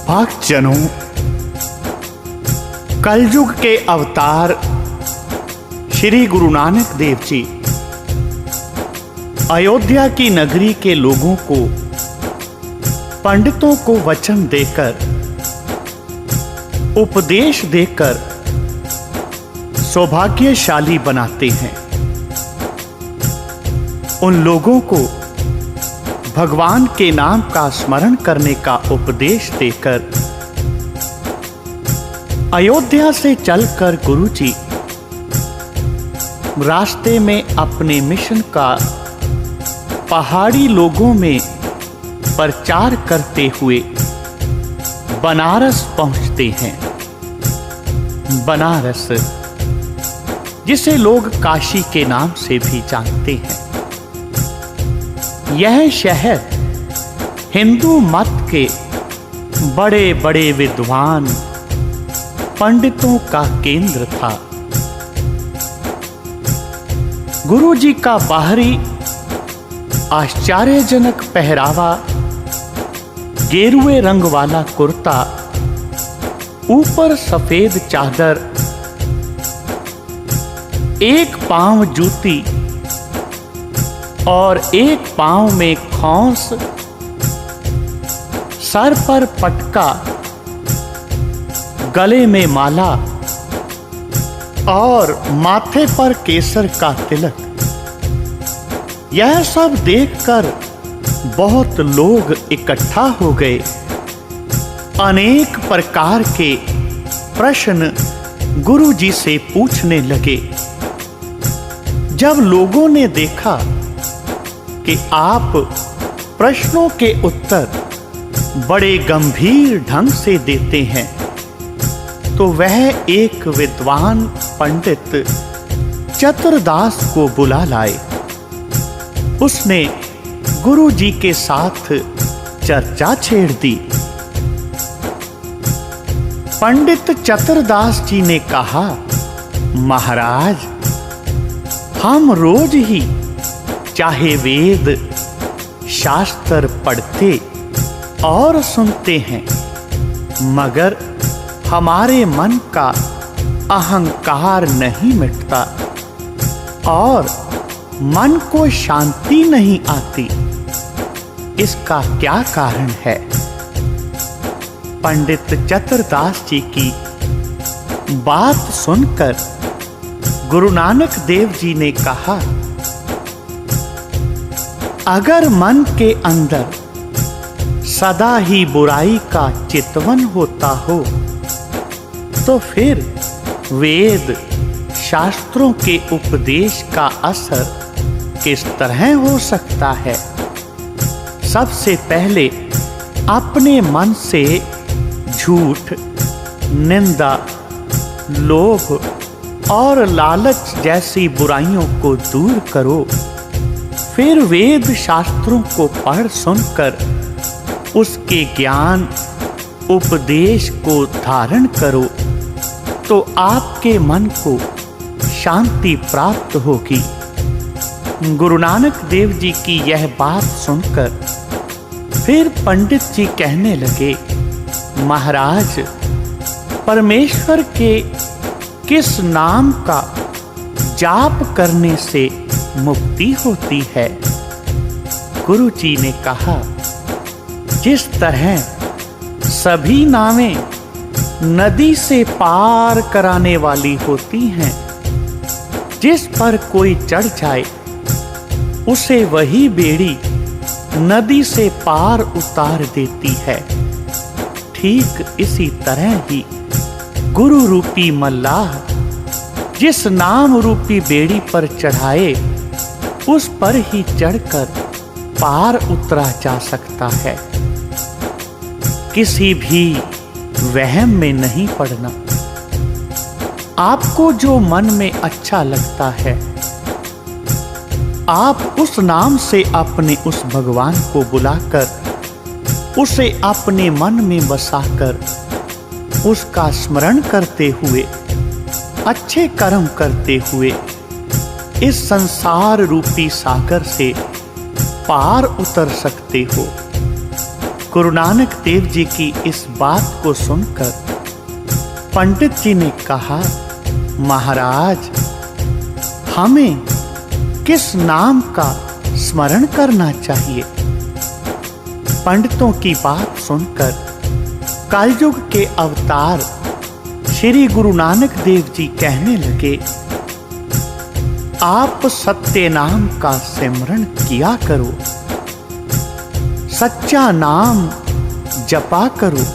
भक्तजनों, कलयुग के अवतार श्री गुरु नानक देव जी अयोध्या की नगरी के लोगों को, पंडितों को वचन देकर, उपदेश देकर सौभाग्यशाली बनाते हैं। उन लोगों को भगवान के नाम का स्मरण करने का उपदेश देकर अयोध्या से चलकर गुरुजी रास्ते में अपने मिशन का पहाड़ी लोगों में प्रचार करते हुए बनारस पहुंचते हैं। बनारस, जिसे लोग काशी के नाम से भी जानते हैं, यह शहर हिंदू मत के बड़े बड़े विद्वान पंडितों का केंद्र था। गुरु जी का बाहरी आश्चर्यजनक पहरावा, गेरुए रंग वाला कुर्ता, ऊपर सफेद चादर, एक पांव जूती और एक पांव में खौंस, सर पर पटका, गले में माला और माथे पर केसर का तिलक, यह सब देखकर बहुत लोग इकट्ठा हो गए। अनेक प्रकार के प्रश्न गुरु जी से पूछने लगे। जब लोगों ने देखा कि आप प्रश्नों के उत्तर बड़े गंभीर ढंग से देते हैं, तो वह एक विद्वान पंडित चतुरदास को बुला लाए। उसने गुरु जी के साथ चर्चा छेड़ दी। पंडित चतुरदास जी ने कहा, महाराज, हम रोज ही चाहे वेद शास्त्र पढ़ते और सुनते हैं, मगर हमारे मन का अहंकार नहीं मिटता और मन को शांति नहीं आती। इसका क्या कारण है? पंडित चतुरदास जी की बात सुनकर गुरु नानक देव जी ने कहा, अगर मन के अंदर सदा ही बुराई का चितवन होता हो, तो फिर वेद शास्त्रों के उपदेश का असर किस तरह हो सकता है? सबसे पहले अपने मन से झूठ, निंदा, लोभ और लालच जैसी बुराइयों को दूर करो। फिर वेद शास्त्रों को पढ़ सुनकर उसके ज्ञान, उपदेश को धारण करो, तो आपके मन को शांति प्राप्त होगी। गुरु नानक देव जी की यह बात सुनकर फिर पंडित जी कहने लगे, महाराज, परमेश्वर के किस नाम का जाप करने से मुक्ति होती है? गुरु जी ने कहा, जिस तरह सभी नावें नदी से पार कराने वाली होती हैं, जिस पर कोई चढ़ जाए उसे वही बेड़ी नदी से पार उतार देती है, ठीक इसी तरह ही गुरु रूपी मल्लाह जिस नाम रूपी बेड़ी पर चढ़ाए, उस पर ही चढ़कर पार उतरा जा सकता है। किसी भी वहम में नहीं पड़ना। आपको जो मन में अच्छा लगता है, आप उस नाम से अपने उस भगवान को बुलाकर, उसे अपने मन में बसाकर, उसका स्मरण करते हुए, अच्छे कर्म करते हुए इस संसार रूपी सागर से पार उतर सकते हो। गुरु नानक देव जी की इस बात को सुनकर पंडित जी ने कहा, महाराज, हमें किस नाम का स्मरण करना चाहिए? पंडितों की बात सुनकर कलयुग के अवतार श्री गुरु नानक देव जी कहने लगे, आप सत्य नाम का सिमरन किया करो, सच्चा नाम जपा करो,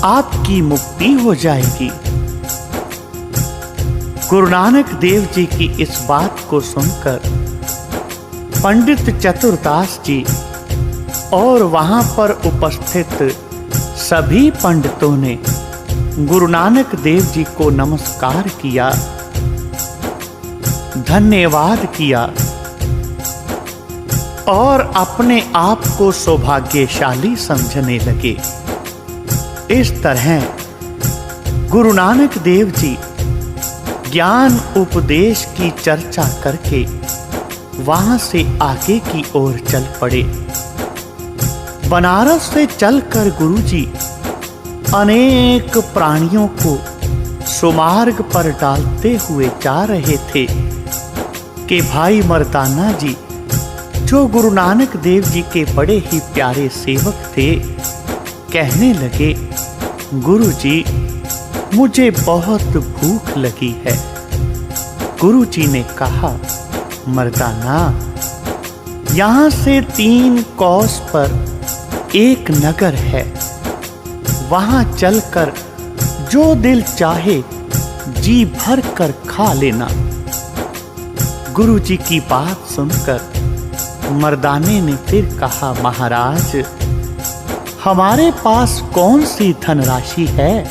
आपकी मुक्ति हो जाएगी। गुरु नानक देव जी की इस बात को सुनकर पंडित चतुरदास जी और वहां पर उपस्थित सभी पंडितों ने गुरु नानक देव जी को नमस्कार किया, धन्यवाद किया और अपने आप को सौभाग्यशाली समझने लगे। इस तरह गुरु नानक देव जी ज्ञान उपदेश की चर्चा करके वहां से आगे की ओर चल पड़े। बनारस से चलकर गुरुजी अनेक प्राणियों को सुमार्ग पर डालते हुए जा रहे थे कि भाई मर्दाना जी, जो गुरु नानक देव जी के बड़े ही प्यारे सेवक थे, कहने लगे, गुरुजी, मुझे बहुत भूख लगी है। गुरुजी ने कहा, मर्दाना, यहां से 3 कोस पर एक नगर है, वहां चलकर जो दिल चाहे जी भर कर खा लेना। गुरुजी की बात सुनकर मर्दाने ने फिर कहा, महाराज, हमारे पास कौन सी धनराशि है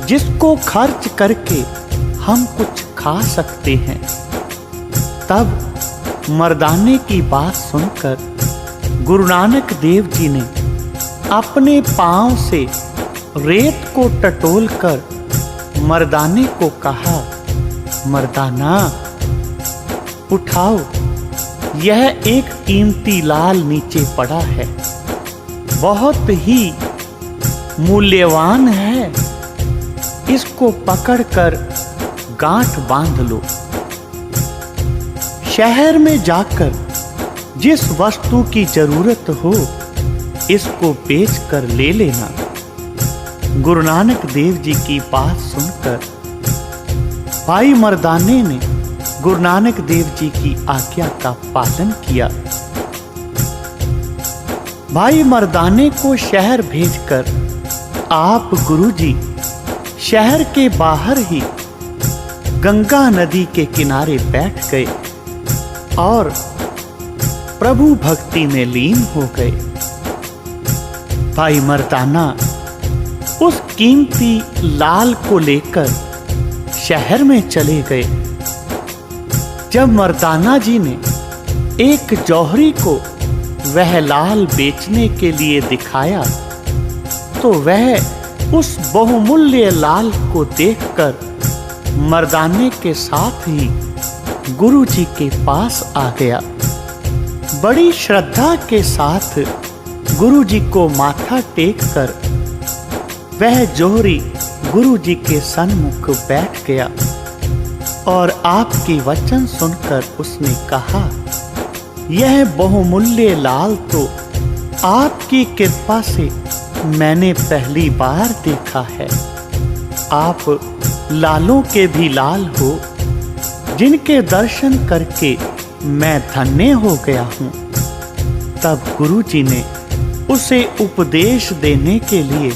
जिसको खर्च करके हम कुछ खा सकते हैं? तब मर्दाने की बात सुनकर गुरु नानक देव जी ने अपने पांव से रेत को टटोलकर मर्दाने को कहा, मर्दाना, उठाओ, यह एक कीमती लाल नीचे पड़ा है, बहुत ही मूल्यवान है, इसको पकड़कर गांठ बांध लो। शहर में जाकर जिस वस्तु की जरूरत हो इसको बेचकर ले लेना। गुरु नानक देव जी की बात सुनकर भाई मर्दाने ने गुरु नानक देव जी की आज्ञा का पालन किया। भाई मर्दाने को शहर भेजकर आप गुरुजी शहर के बाहर ही गंगा नदी के किनारे बैठ गए और प्रभु भक्ति में लीन हो गए। भाई मर्दाना उस कीमती लाल को लेकर शहर में चले गए। जब मर्दाना जी ने एक जौहरी को वह लाल बेचने के लिए दिखाया तो वह उस बहुमूल्य लाल को देखकर मर्दाने के साथ ही गुरु जी के पास आ गया। बड़ी श्रद्धा के साथ गुरु जी को माथा टेक कर वह जौहरी गुरु जी के सन्मुख बैठ गया और आपके वचन सुनकर उसने कहा, यह बहुमूल्य लाल तो आपकी कृपा से मैंने पहली बार देखा है। आप लालों के भी लाल हो, जिनके दर्शन करके मैं धन्य हो गया हूँ। तब गुरुजी ने उसे उपदेश देने के लिए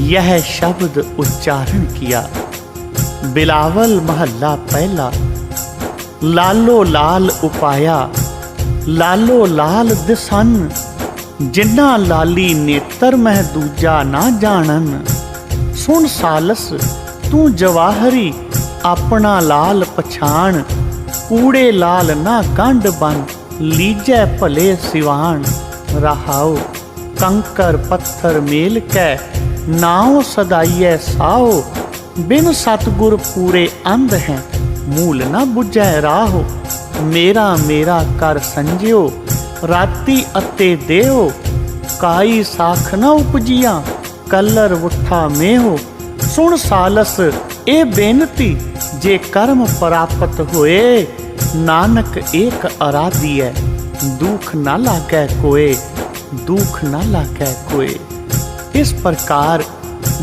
यह शब्द उच्चारण किया, बिलावल महल्ला पहला, लालो लाल उपाया, लालो लाल दिसन, जिन्ना लाली नेतर मह दूजा ना जानन, सुन सालस तू जवाहरी अपना लाल पछाण, कूड़े लाल ना गंढ बन लीजै भले सिवान, रहाओ कंकर पत्थर मेल कै नाव सदाइए साओ, बिन सतगुर पूरे अंध हैं मूल न बुझै राहो, मेरा मेरा कर संजयो राती अते देओ, काई साख न उपजिया, कलर उठा मेहो। सुन सालस ए बेनती, जे कर्म प्राप्त होए, नानक एक आराधिय, दुख न लागै कोय, दुख न लागै कोय। इस प्रकार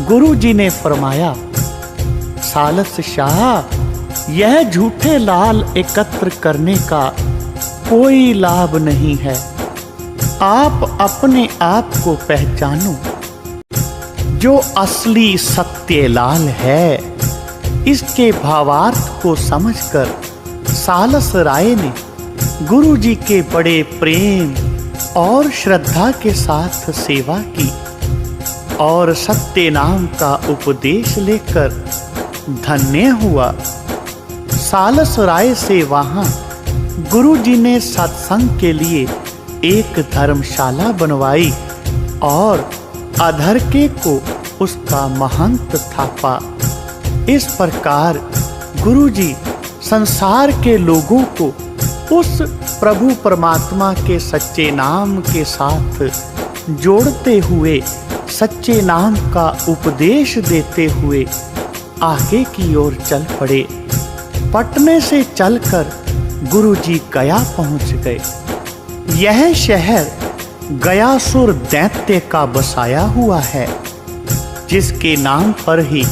गुरु जी ने फरमाया, सालस शाह, यह झूठे लाल एकत्र करने का कोई लाभ नहीं है। आप अपने आप को पहचानो, जो असली सत्य लाल है। इसके भावार्थ को समझकर सालस राय ने गुरु जी के बड़े प्रेम और श्रद्धा के साथ सेवा की और सत्य नाम का उपदेश लेकर धन्य हुआ। सालस राय से वहां गुरु जी ने सत्संग के लिए एक धर्मशाला बनवाई और अधरके को उसका महंत थापा। इस प्रकार गुरु जी संसार के लोगों को उस प्रभु परमात्मा के सच्चे नाम के साथ जोड़ते हुए सच्चे नाम का उपदेश देते हुए आगे की ओर चल पड़े। पटने से चलकर गुरु जी गया पहुंच गए। यह शहर गयासुर दैत्य का बसाया हुआ है, जिसके नाम पर ही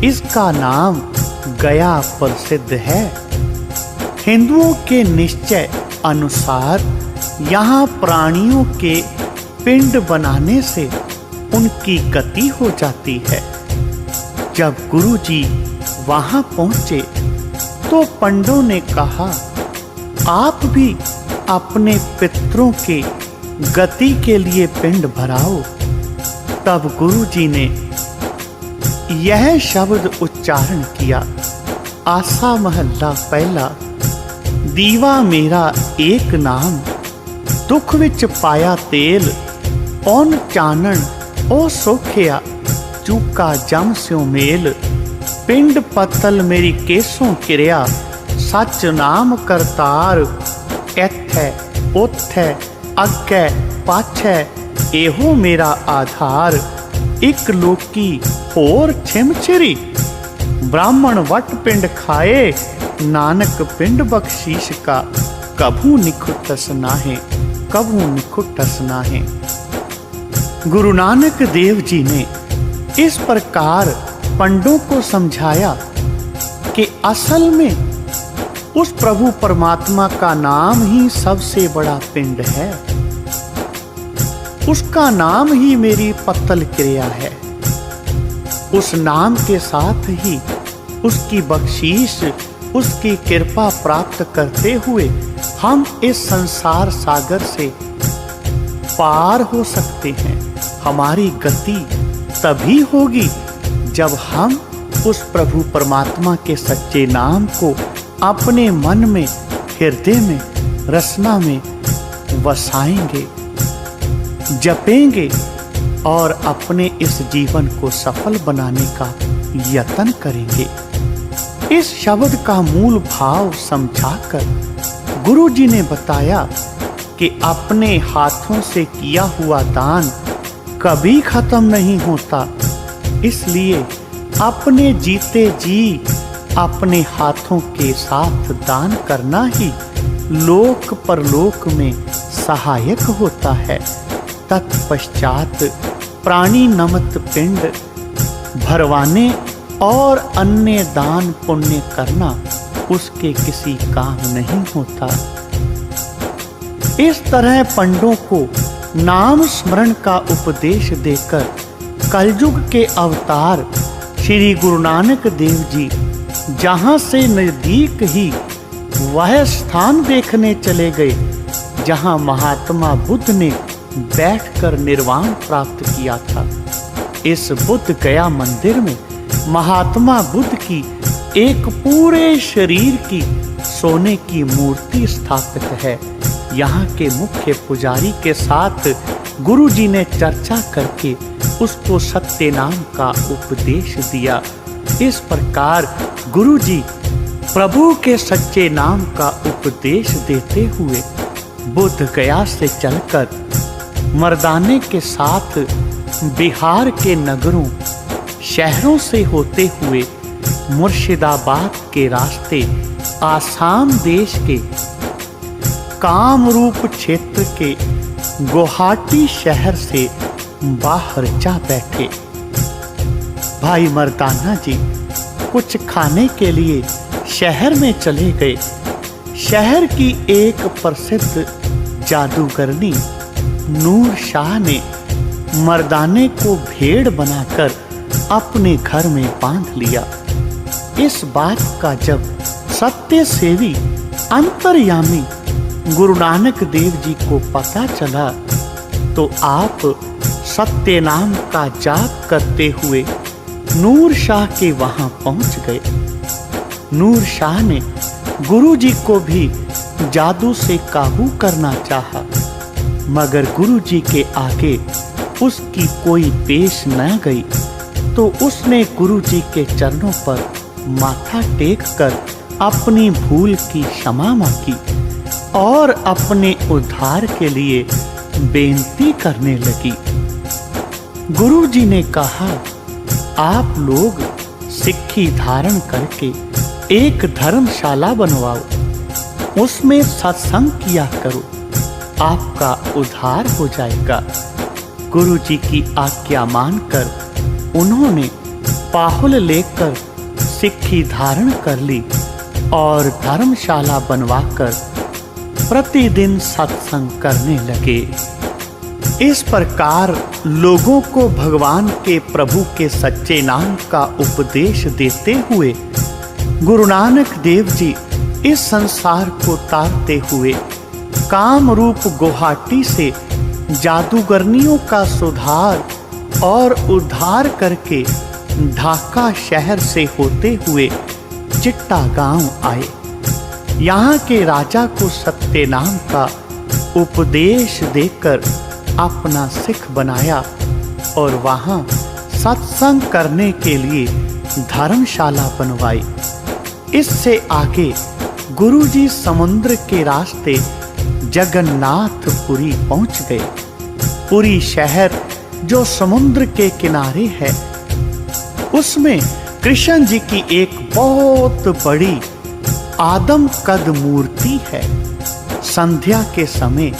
इसका नाम गया प्रसिद्ध है। हिंदुओं के निश्चय अनुसार यहाँ प्राणियों के पिंड बनाने से उनकी गति हो जाती है। जब गुरु जी वहां पहुंचे तो पंडों ने कहा, आप भी अपने पितरों के गति के लिए पिंड भराओ। तब गुरु जी ने यह शब्द उच्चारण किया, आसा महला पहला, दीवा मेरा एक नाम, दुख विच पाया तेल, पौन चानन ओ सोखिया, चूका जम स्यों मेल, पिंड पतल मेरी केसों किरिया, सच नाम करतार, एथै ओथै अगै पाछै, एहो मेरा आधार, इक लोकी होर छिमछिरी, ब्राह्मण वट पिंड खाए, नानक पिंड बख्शीश का, कभू निखुटस नाहे, कभू निखुटस नाहे। गुरु नानक देव जी ने इस प्रकार पंडों को समझाया कि असल में उस प्रभु परमात्मा का नाम ही सबसे बड़ा पिंड है। उसका नाम ही मेरी पत्तल क्रिया है। उस नाम के साथ ही उसकी बख्शीश, उसकी कृपा प्राप्त करते हुए हम इस संसार सागर से पार हो सकते हैं। हमारी गति तभी होगी जब हम उस प्रभु परमात्मा के सच्चे नाम को अपने मन में, हृदय में, रसना में वसाएंगे, जपेंगे और अपने इस जीवन को सफल बनाने का यत्न करेंगे। इस शब्द का मूल भाव समझाकर गुरु जी ने बताया कि अपने हाथों से किया हुआ दान कभी खत्म नहीं होता, इसलिए अपने जीते जी अपने हाथों के साथ दान करना ही लोक परलोक में सहायक होता है। तत्पश्चात प्राणी नमत पिंड भरवाने और अन्य दान पुण्य करना उसके किसी काम नहीं होता। इस तरह पंडों को नाम स्मरण का उपदेश देकर कलयुग के अवतार श्री गुरु नानक देव जी जहां से नजदीक ही वह स्थान देखने चले गए जहां महात्मा बुद्ध ने बैठकर निर्वाण प्राप्त किया था। इस बुद्ध गया मंदिर में महात्मा बुद्ध की एक पूरे शरीर की सोने की मूर्ति स्थापित है। यहाँ के मुख्य पुजारी के साथ गुरु जी ने चर्चा करके उसको सत्य नाम का उपदेश दिया। इस प्रकार गुरु जी प्रभु के सच्चे नाम का उपदेश देते हुए बुद्ध गया से चलकर मर्दाने के साथ बिहार के नगरों शहरों से होते हुए मुर्शिदाबाद के रास्ते आसाम देश के कामरूप क्षेत्र के गुवाहाटी शहर से बाहर जा बैठे। भाई मर्दाना जी कुछ खाने के लिए शहर में चले गए। शहर की एक प्रसिद्ध जादूगरनी नूर शाह ने मर्दाने को भेड़ बनाकर अपने घर में बांध लिया। इस बात का जब सत्य सेवी अंतर्यामी गुरु नानक देव जी को पता चला तो आप सत्य नाम का जाप करते हुए नूर शाह के वहां पहुंच गए। नूर शाह ने गुरु जी को भी जादू से काबू करना चाहा, मगर गुरु जी के आगे उसकी कोई पेश न गई तो उसने गुरु जी के चरणों पर माथा टेक कर अपनी भूल की क्षमा मांगी और अपने उद्धार के लिए बेनती करने लगी। गुरु जी ने कहा, आप लोग सिक्खी धारण करके एक धर्मशाला बनवाओ, उसमें सत्संग किया करो, आपका उद्धार हो जाएगा। गुरु जी की आज्ञा मानकर उन्होंने पाहुल लेकर सिक्खी धारण कर ली और धर्मशाला बनवाकर प्रतिदिन सत्संग करने लगे। इस प्रकार लोगों को भगवान के प्रभु के सच्चे नाम का उपदेश देते हुए गुरु नानक देव जी इस संसार को तारते हुए कामरूप गुवाहाटी से जादूगरनियों का सुधार और उद्धार करके ढाका शहर से होते हुए चिट्टा गांव आए। यहाँ के राजा को सत्य नाम का उपदेश देकर अपना सिख बनाया और वहाँ सत्संग करने के लिए धर्मशाला बनवाई। इससे आगे गुरुजी समुद्र के रास्ते जगन्नाथपुरी पहुंच गए। पुरी शहर जो समुद्र के किनारे है, उसमें कृष्ण जी की एक बहुत बड़ी आदम कद मूर्ति है। संध्या के समय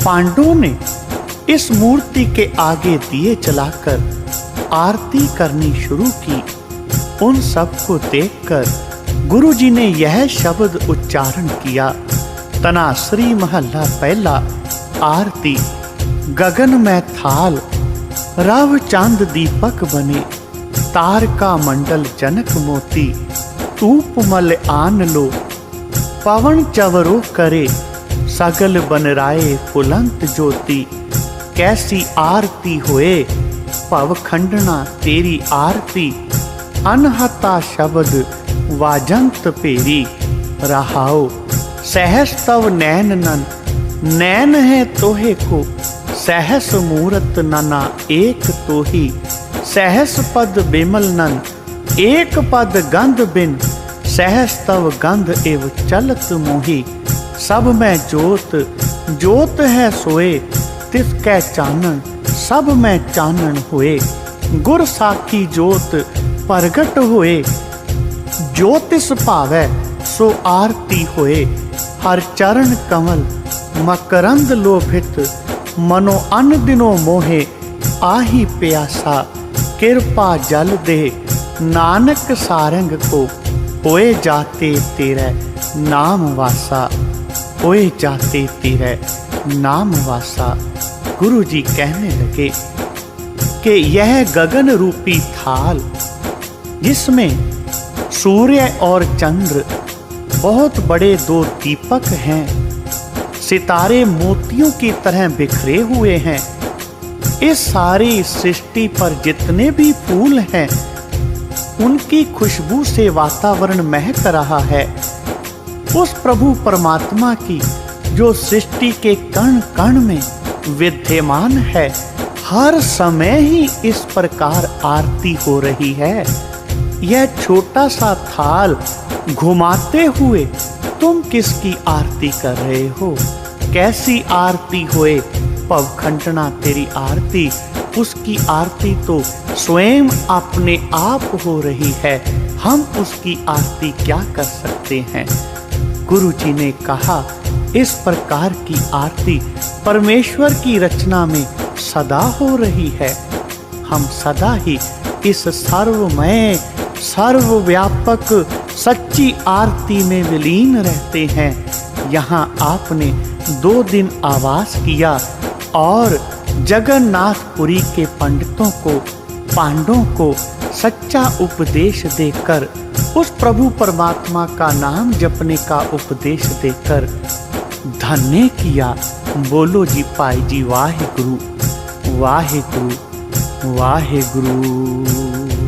पांडवों ने इस मूर्ति के आगे दिए जलाकर आरती करनी शुरू की। उन सबको देखकर गुरुजी ने यह शब्द उच्चारण किया, तनाश्री महला पहला आरती। गगन में थाल रव चांद दीपक बने, तारका मंडल जनक मोती, तूप मल आन लो, पवन चवरो करे, सगल बनराए फुलंत ज्योति। कैसी आरती होए पव खंडना तेरी आरती, अनहता शब्द वाजंत पेरी। रहाओ सहस तव नैन नन, नैन है तोहे को, सहस मूरत नना एक तोही। सहस पद बिमल नन, एक पद गंध बिन, सहस तव गंध एव चलत मोही। सब में जोत, जोत है सोए, तिसकै चानन, सब में चानन होए। गुर साखी जोत प्रगट होए, ज्योतिष पावै सो आरती होए। हर चरण कमल मकरंद लोभित, मनो अन्न दिनो मोहे। आही प्यासा कृपा जल दे, नानक सारंग को। होए जाते तेरे नाम वासा, होए जाते तेरे नाम वासा। गुरु जी कहने लगे कि यह गगन रूपी थाल, जिसमें सूर्य और चंद्र बहुत बड़े दो दीपक हैं, सितारे मोतियों की तरह बिखरे हुए हैं। इस सारी सृष्टि पर जितने भी फूल हैं, उनकी खुशबू से वातावरण महक रहा है। उस प्रभु परमात्मा की जो सृष्टि के कण कण में विद्यमान है, हर समय ही इस प्रकार आरती हो रही है। यह छोटा सा थाल घुमाते हुए तुम किसकी आरती कर रहे हो? कैसी आरती होए पवखंडना तेरी आरती। उसकी आरती तो स्वयं अपने आप हो रही है, हम उसकी आरती क्या कर सकते हैं। गुरु जी ने कहा इस प्रकार की आरती परमेश्वर की रचना में सदा हो रही है। हम सदा ही इस सर्वमय सर्वव्यापक सच्ची आरती में विलीन रहते हैं। यहाँ आपने 2 दिन आवास किया और जगन्नाथपुरी के पंडितों को, पांडवों को सच्चा उपदेश देकर, उस प्रभु परमात्मा का नाम जपने का उपदेश देकर धन्य किया। बोलो जी पाई जी वाहे गुरु वाहे गुरु वाहे गुरु।